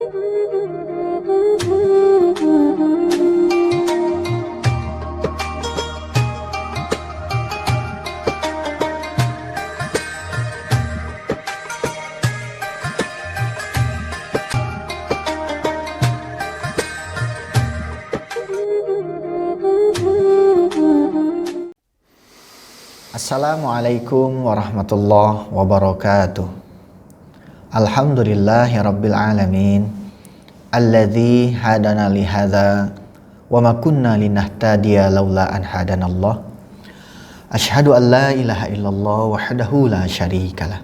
Assalamualaikum warahmatullahi wabarakatuh. Alhamdulillahi rabbil alamin, alladzi hadana li hadza wa ma kunna linahtadiya laula an hadanallah. Asyhadu an la ilaha illallah wahdahu la syarikalah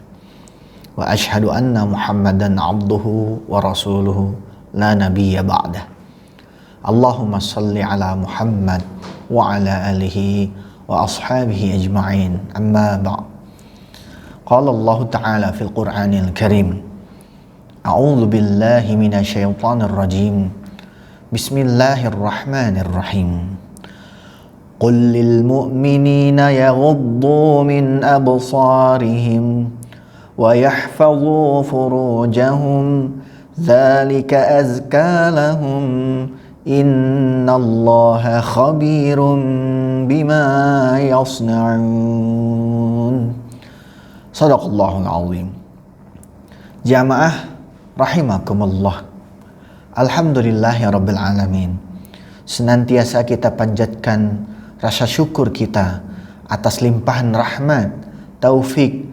wa asyhadu anna Muhammadan abduhu wa rasuluhu la nabiyya ba'dah. Allahumma shalli ala Muhammad wa ala alihi wa ashabihi ajma'in, amma ba'd. Qala Allah Ta'ala fil Qur'anil Karim, a'udzu billahi minasyaitonir rajim, bismillahirrahmanirrahim. Qul lil mu'minina yaghuddu min absarihim wa yahfazu furujahum dzalika azka lahum innallaha khabirum bima yasna'un. Shadaqallahul azim. Jamaah rahimakumullah. Alhamdulillahi rabbil alamin. Senantiasa kita panjatkan rasa syukur kita atas limpahan rahmat, taufik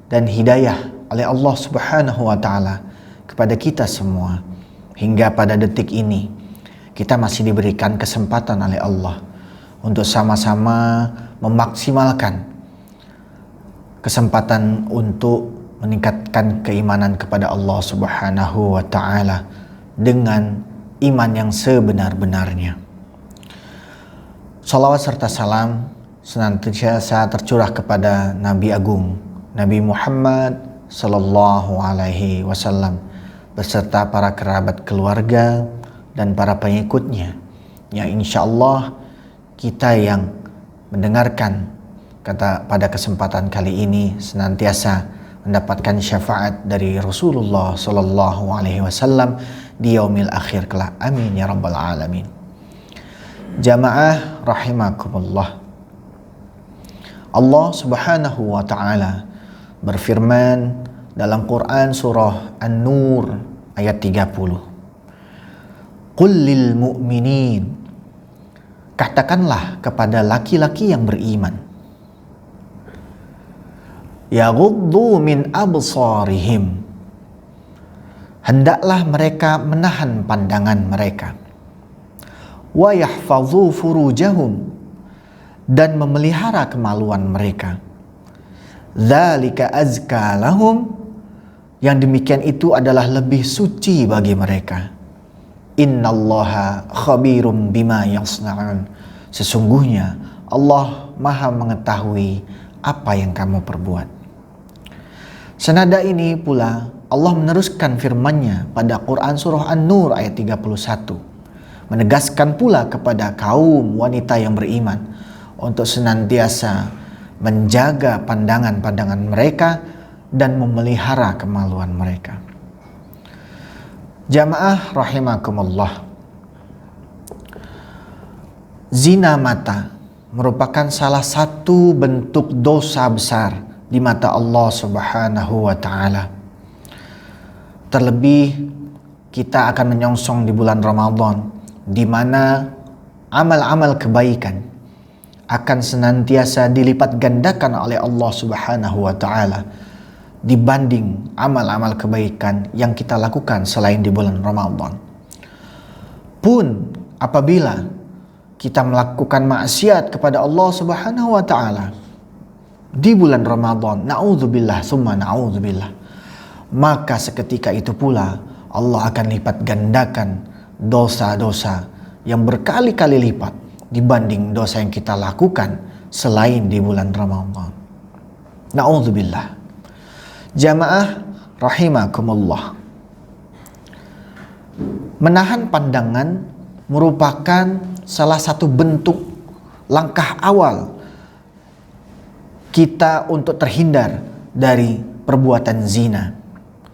dan hidayah oleh Allah Subhanahu wa taala kepada kita semua. Hingga pada detik ini kita masih diberikan kesempatan oleh Allah untuk sama-sama memaksimalkan kesempatan untuk meningkatkan keimanan kepada Allah Subhanahu wa taala dengan iman yang sebenar-benarnya. Salawat serta salam senantiasa tercurah kepada Nabi Agung Nabi Muhammad sallallahu alaihi wasallam beserta para kerabat keluarga dan para pengikutnya, yang insya Allah kita yang mendengarkan pada kesempatan kali ini senantiasa mendapatkan syafaat dari Rasulullah sallallahu alaihi wasallam di yaumil akhir kelak. Amin ya rabbal alamin. Jamaah rahimakumullah. Allah Subhanahu wa taala berfirman dalam Quran surah An-Nur ayat 30. Qul lil mu'minin, katakanlah kepada laki-laki yang beriman, yaghuddu min absarihim, hendaklah mereka menahan pandangan mereka, wa yahfazu furujahum, dan memelihara kemaluan mereka, dzalika azka lahum, yang demikian itu adalah lebih suci bagi mereka. Innallaha khabirum bima yasna'un, sesungguhnya Allah maha mengetahui apa yang kamu perbuat. Senada ini pula Allah meneruskan firman-Nya pada Quran surah An-Nur ayat 31, menegaskan pula kepada kaum wanita yang beriman untuk senantiasa menjaga pandangan-pandangan mereka dan memelihara kemaluan mereka. Jamaah rahimakumullah. Zina mata merupakan salah satu bentuk dosa besar di mata Allah Subhanahu wa taala. Terlebih kita akan menyongsong di bulan Ramadan, di mana amal-amal kebaikan akan senantiasa dilipat gandakan oleh Allah Subhanahu wa taala dibanding amal-amal kebaikan yang kita lakukan selain di bulan Ramadan. Pun apabila kita melakukan maksiat kepada Allah Subhanahu wa taala di bulan Ramadan, naudzubillah summa naudzubillah, maka seketika itu pula Allah akan lipat gandakan dosa-dosa yang berkali-kali lipat dibanding dosa yang kita lakukan selain di bulan Ramadan. Naudzubillah. Jamaah rahimakumullah. Menahan pandangan merupakan salah satu bentuk langkah awal kita untuk terhindar dari perbuatan zina.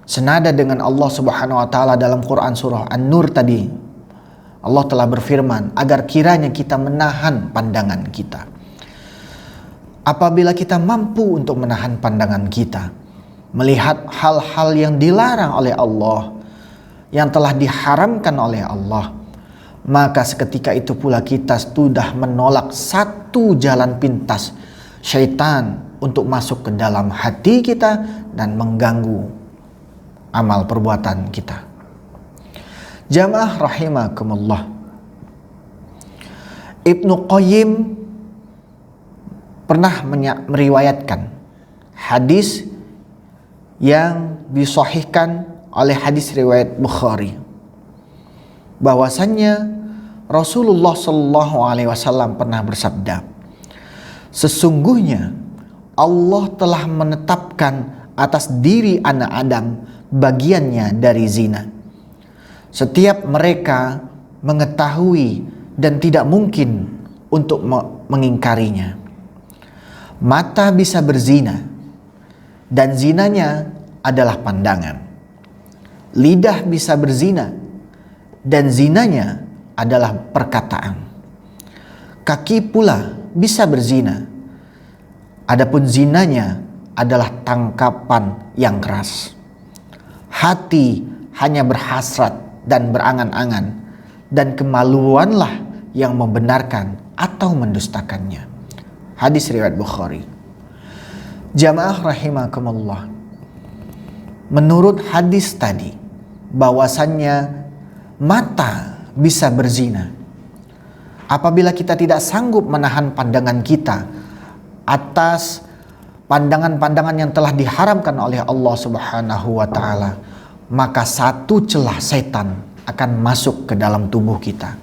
Senada dengan Allah Subhanahu wa taala dalam Quran surah An-Nur tadi, Allah telah berfirman agar kiranya kita menahan pandangan kita. Apabila kita mampu untuk menahan pandangan kita, melihat hal-hal yang dilarang oleh Allah, yang telah diharamkan oleh Allah, maka seketika itu pula kita sudah menolak satu jalan pintas syaitan untuk masuk ke dalam hati kita dan mengganggu amal perbuatan kita. Jamaah rahimakumullah, Ibnu Qayyim pernah meriwayatkan hadis yang disahihkan oleh hadis riwayat Bukhari, bahwasannya Rasulullah Shallallahu Alaihi Wasallam pernah bersabda, sesungguhnya Allah telah menetapkan atas diri anak Adam bagiannya dari zina. Setiap mereka mengetahui dan tidak mungkin untuk mengingkarinya. Mata bisa berzina dan zinanya adalah pandangan. Lidah bisa berzina dan zinanya adalah perkataan. Kaki pula bisa berzina, adapun zinanya adalah tangkapan yang keras. Hati hanya berhasrat dan berangan-angan, dan kemaluanlah yang membenarkan atau mendustakannya. Hadis riwayat Bukhari. Jamaah rahimakumullah, menurut hadis tadi bahwasannya mata bisa berzina. Apabila kita tidak sanggup menahan pandangan kita atas pandangan-pandangan yang telah diharamkan oleh Allah Subhanahu wa taala, maka satu celah setan akan masuk ke dalam tubuh kita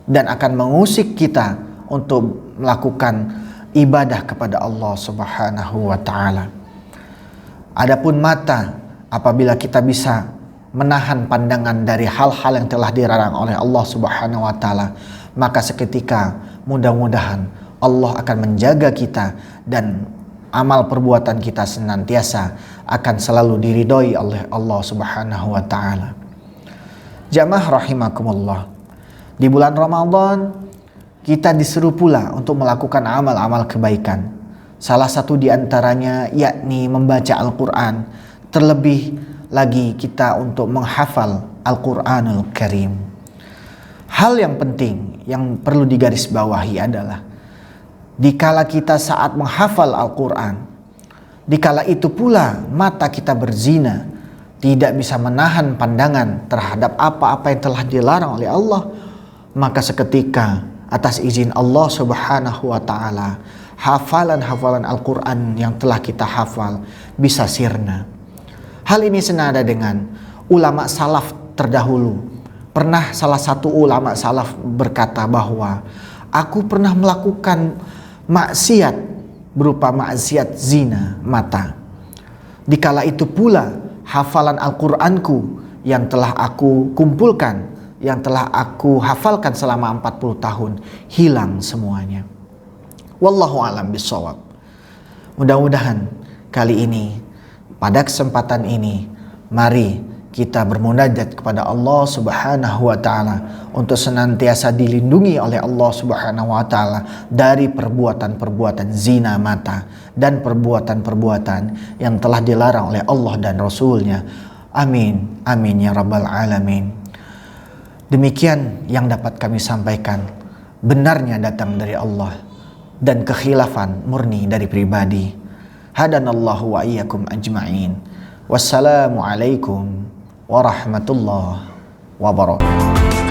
dan akan mengusik kita untuk melakukan ibadah kepada Allah Subhanahu wa taala. Adapun mata, apabila kita bisa menahan pandangan dari hal-hal yang telah dilarang oleh Allah Subhanahu wa taala, maka seketika mudah-mudahan Allah akan menjaga kita dan amal perbuatan kita senantiasa akan selalu diridhoi oleh Allah Subhanahu wa taala. Jamaah rahimakumullah, di bulan Ramadan kita disuruh pula untuk melakukan amal-amal kebaikan. Salah satu di antaranya yakni membaca Al-Quran. Terlebih lagi kita untuk menghafal Al-Quranul Karim. Hal yang penting yang perlu digarisbawahi adalah dikala kita saat menghafal Al-Quran, dikala itu pula mata kita berzina, tidak bisa menahan pandangan terhadap apa-apa yang telah dilarang oleh Allah, maka seketika atas izin Allah Subhanahu wa taala, hafalan-hafalan Al-Quran yang telah kita hafal bisa sirna. Hal ini senada dengan ulama salaf terdahulu. Pernah salah satu ulama salaf berkata bahwa aku pernah melakukan maksiat berupa maksiat zina mata. Dikala itu pula hafalan Al-Qur'anku yang telah aku kumpulkan, yang telah aku hafalkan selama 40 tahun hilang semuanya. Wallahu a'lam bishawab. Mudah-mudahan kali ini, pada kesempatan ini, mari kita bermunajat kepada Allah Subhanahu wa taala untuk senantiasa dilindungi oleh Allah Subhanahu wa taala dari perbuatan-perbuatan zina mata dan perbuatan-perbuatan yang telah dilarang oleh Allah dan Rasul-Nya. Amin. Amin ya rabbal alamin. Demikian yang dapat kami sampaikan. Benarnya datang dari Allah dan kekhilafan murni dari pribadi. Hadanallahu wa iyyakum ajma'in. Wassalamualaikum warahmatullahi wabarakatuh.